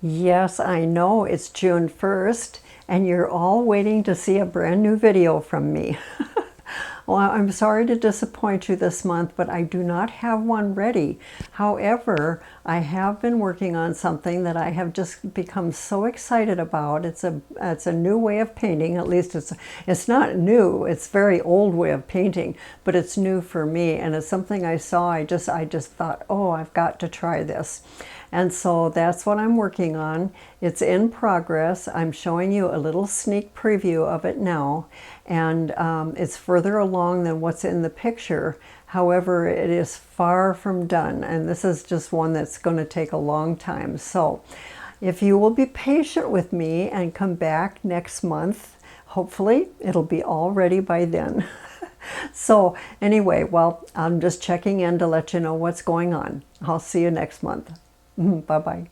Yes, I know it's June 1st and you're all waiting to see a brand new video from me. Well, I'm sorry to disappoint you this month, but I do not have one ready. However, I have been working on something that I have just become so excited about. It's a new way of painting. At least it's not new. It's a very old way of painting, but it's new for me, and it's something I saw. I just thought, "Oh, I've got to try this." And so that's what I'm working on. It's in progress. I'm showing you a little sneak preview of it now, and it's further along than what's in the picture. However, it is far from done, and this is just one that's going to take a long time. So if you will be patient with me and come back next month, hopefully it'll be all ready by then. So anyway, well, I'm just checking in to let you know what's going on. I'll see you next month. Bye-bye.